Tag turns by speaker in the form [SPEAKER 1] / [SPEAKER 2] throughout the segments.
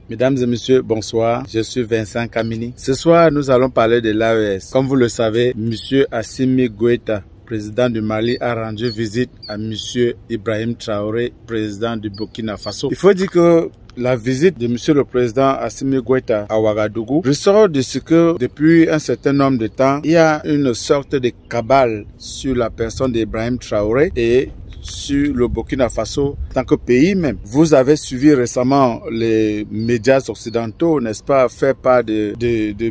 [SPEAKER 1] Mesdames et messieurs, bonsoir. Je suis Vincent Kamini. Ce soir, nous allons parler de l'AES. Comme vous le savez, monsieur Assimi Goïta, président du Mali, a rendu visite à monsieur Ibrahim Traoré, président du Burkina Faso. Il faut dire que la visite de monsieur le président Assimi Goïta à Ouagadougou ressort de ce que depuis un certain nombre de temps, il y a une sorte de cabale sur la personne d'Ibrahim Traoré et sur le Burkina Faso en tant que pays même. Vous avez suivi récemment les médias occidentaux, n'est-ce pas, fait part de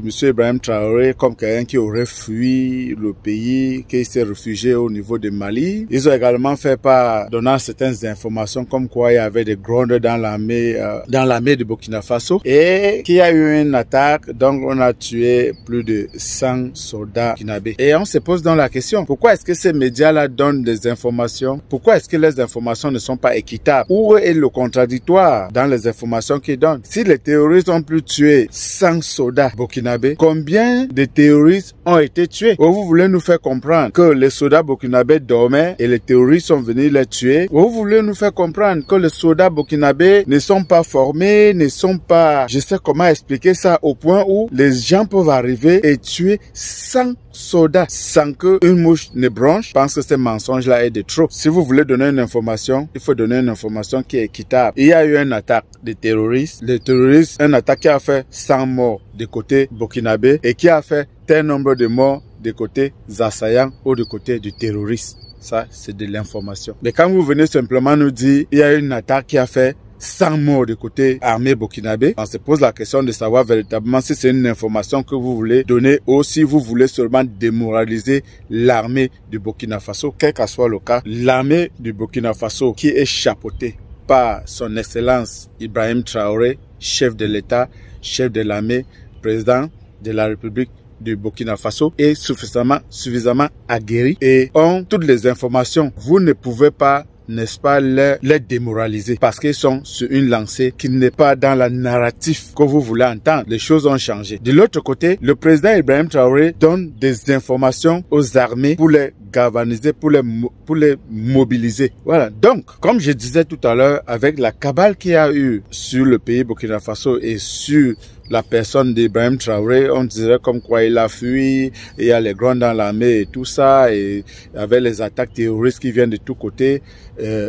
[SPEAKER 1] monsieur Ibrahim Traoré comme quelqu'un qui aurait fui le pays, qui s'est réfugié au niveau de Mali. Ils ont également fait part, donnant certaines informations comme quoi il y avait des grondes dans l'armée du Burkina Faso et qu'il y a eu une attaque, donc on a tué plus de 100 soldats burkinabés. Et on se pose donc la question, pourquoi est-ce que ces médias-là donnent des informations? Pourquoi est-ce que les informations ne sont pas équitables? Où est le contradictoire dans les informations qu'ils donnent? Si les terroristes ont pu tuer 100 soldats burkinabés, combien de terroristes ont été tués? Ou vous voulez nous faire comprendre que les soldats burkinabés dormaient et les terroristes sont venus les tuer? Ou vous voulez nous faire comprendre que les soldats burkinabés ne sont pas formés, ne sont pas... Je sais comment expliquer ça au point où les gens peuvent arriver et tuer 100 soldats sans que une mouche ne bronche. Je pense que ce mensonge-là est de trop. Si vous voulez donner une information, il faut donner une information qui est équitable. Il y a eu une attaque de terroristes. Les terroristes, une attaque qui a fait 100 morts du côté burkinabé et qui a fait tel nombre de morts du côté assaillants ou du côté du terroriste. Ça, c'est de l'information. Mais quand vous venez simplement nous dire, il y a une attaque qui a fait 100 morts du côté armée burkinabé, on se pose la question de savoir véritablement si c'est une information que vous voulez donner ou si vous voulez seulement démoraliser l'armée du Burkina Faso, quel que soit le cas. L'armée du Burkina Faso qui est chapeautée par son excellence Ibrahim Traoré, chef de l'État, chef de l'armée, président de la République du Burkina Faso, est suffisamment aguerri et ont toutes les informations. Vous ne pouvez pas, n'est-ce pas, les démoraliser parce qu'ils sont sur une lancée qui n'est pas dans la narrative que vous voulez entendre. Les choses ont changé. De l'autre côté, le président Ibrahim Traoré donne des informations aux armées pour les galvaniser, pour les mobiliser. Voilà. Donc, comme je disais tout à l'heure, avec la cabale qu'il y a eu sur le pays Burkina Faso et sur la personne d'Ibrahim Traoré, on dirait comme quoi il a fui, il y a les grondes dans l'armée et tout ça, et avec les attaques terroristes qui viennent de tous côtés,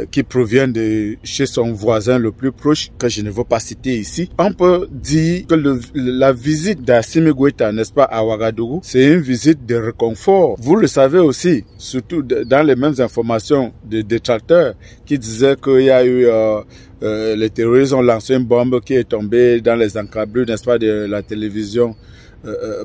[SPEAKER 1] qui proviennent de chez son voisin le plus proche, que je ne veux pas citer ici. On peut dire que la visite d'Assimi Goïta, n'est-ce pas, à Ouagadougou, c'est une visite de réconfort. Vous le savez aussi, surtout dans les mêmes informations de détracteurs qui disaient qu'il y a eu... les terroristes ont lancé une bombe qui est tombée dans les encablures, n'est-ce pas, de la télévision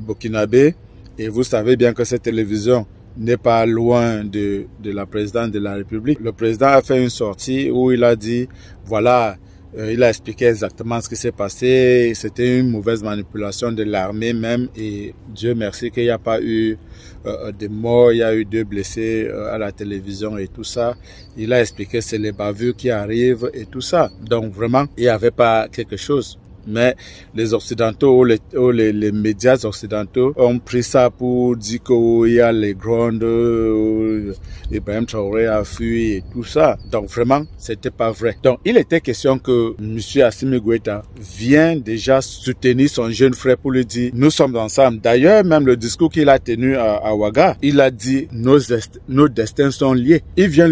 [SPEAKER 1] burkinabé. Et vous savez bien que cette télévision n'est pas loin de la présidence de la République. Le président a fait une sortie où il a dit, voilà, il a expliqué exactement ce qui s'est passé. C'était une mauvaise manipulation de l'armée même. Et Dieu merci qu'il n'y a pas eu de morts, il y a eu 2 blessés à la télévision et tout ça. Il a expliqué c'est les bavures qui arrivent et tout ça. Donc vraiment, il n'y avait pas quelque chose. Mais les Occidentaux ou les médias occidentaux ont pris ça pour dire qu'il y a les grondes, Ibrahim Traoré a fui et tout ça. Donc vraiment, c'était pas vrai. Donc il était question que M. Assimi Goïta vient déjà soutenir son jeune frère pour lui dire nous sommes ensemble. D'ailleurs, même le discours qu'il a tenu à Ouaga, il a dit nos destins sont liés. Il vient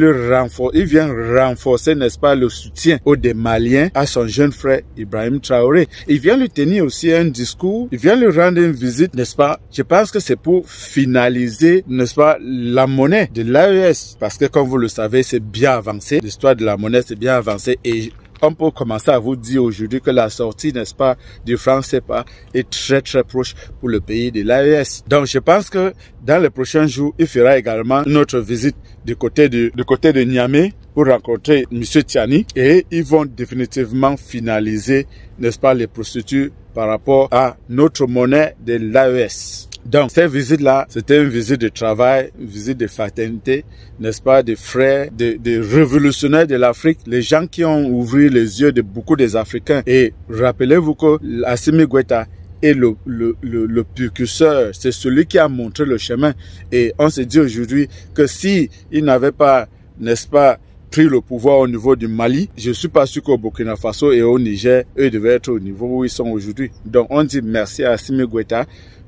[SPEAKER 1] renforcer, n'est-ce pas, le soutien aux des Maliens à son jeune frère Ibrahim Traoré. Il vient lui tenir aussi un discours, il vient lui rendre une visite, n'est-ce pas? Je pense que c'est pour finaliser, n'est-ce pas, la monnaie de l'AES. Parce que comme vous le savez, c'est bien avancé. L'histoire de la monnaie, c'est bien avancé. Et on peut commencer à vous dire aujourd'hui que la sortie, n'est-ce pas, du franc CFA est très très proche pour le pays de l'AES. Donc je pense que dans les prochains jours, il fera également une autre visite du côté de Niamey pour rencontrer M. Tiani et ils vont définitivement finaliser, n'est-ce pas, les procédures par rapport à notre monnaie de l'AES. Donc, cette visite-là, c'était une visite de travail, une visite de fraternité, n'est-ce pas, des frères, des révolutionnaires de l'Afrique, les gens qui ont ouvert les yeux de beaucoup des Africains. Et rappelez-vous que Assimi Goïta est le précurseur, c'est celui qui a montré le chemin. Et on se dit aujourd'hui que si il n'avait pas, n'est-ce pas, pris le pouvoir au niveau du Mali, je ne suis pas sûr qu'au Burkina Faso et au Niger, eux devaient être au niveau où ils sont aujourd'hui. Donc on dit merci à Assimi Goïta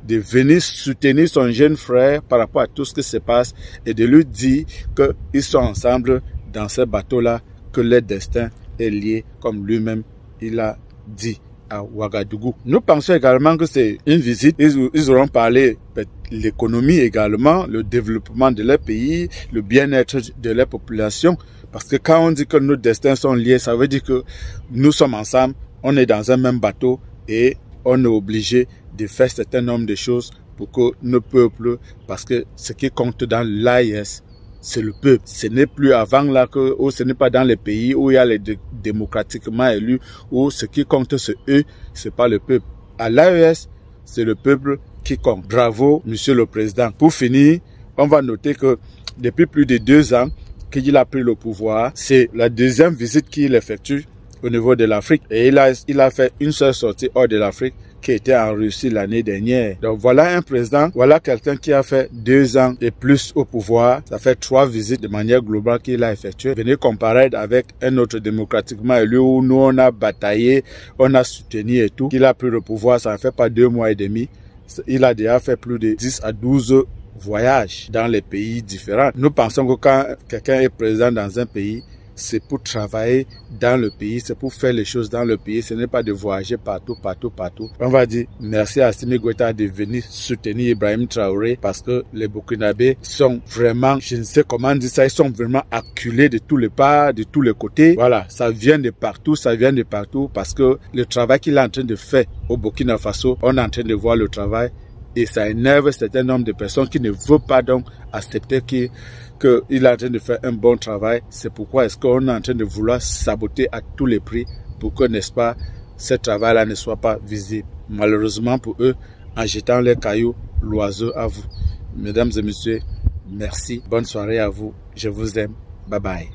[SPEAKER 1] de venir soutenir son jeune frère par rapport à tout ce qui se passe et de lui dire qu'ils sont ensemble dans ce bateau-là, que leur destin est lié, comme lui-même il a dit à Ouagadougou. Nous pensons également que c'est une visite, ils auront parlé de l'économie également, le développement de leur pays, le bien-être de leur population, parce que quand on dit que nos destins sont liés, ça veut dire que nous sommes ensemble, on est dans un même bateau et on est obligé de faire un certain nombre de choses pour que nos peuples, parce que ce qui compte dans l'AES, c'est le peuple. Ce n'est plus avant là que, ou ce n'est pas dans les pays où il y a les démocratiquement élus, où ce qui compte c'est eux, c'est pas le peuple. À l'AES, c'est le peuple qui compte. Bravo, Monsieur le Président. Pour finir, on va noter que depuis plus de 2 ans qu'il a pris le pouvoir, c'est la deuxième visite qu'il effectue au niveau de l'Afrique. Et il a fait une seule sortie hors de l'Afrique qui était en Russie l'année dernière. Donc voilà un président, voilà quelqu'un qui a fait 2 ans et plus au pouvoir. Ça fait 3 visites de manière globale qu'il a effectuées. Venez comparer avec un autre démocratiquement élu où nous on a bataillé, on a soutenu et tout. Il a pris le pouvoir, ça ne fait pas 2 mois et demi. Il a déjà fait plus de 10 à 12 voyages dans les pays différents. Nous pensons que quand quelqu'un est président dans un pays, c'est pour travailler dans le pays, c'est pour faire les choses dans le pays, ce n'est pas de voyager partout. On va dire merci à Assimi Goïta de venir soutenir Ibrahim Traoré parce que les Burkinabés sont vraiment, je ne sais comment dire ça, ils sont vraiment acculés de tous les parts, de tous les côtés. Voilà, ça vient de partout parce que le travail qu'il est en train de faire au Burkina Faso, on est en train de voir le travail et ça énerve un certain nombre de personnes qui ne veulent pas donc accepter qu'il est en train de faire un bon travail. C'est pourquoi est-ce qu'on est en train de vouloir saboter à tous les prix pour que, n'est-ce pas, ce travail-là ne soit pas visible. Malheureusement pour eux, en jetant les cailloux, l'oiseau à vous. Mesdames et messieurs, merci. Bonne soirée à vous. Je vous aime. Bye bye.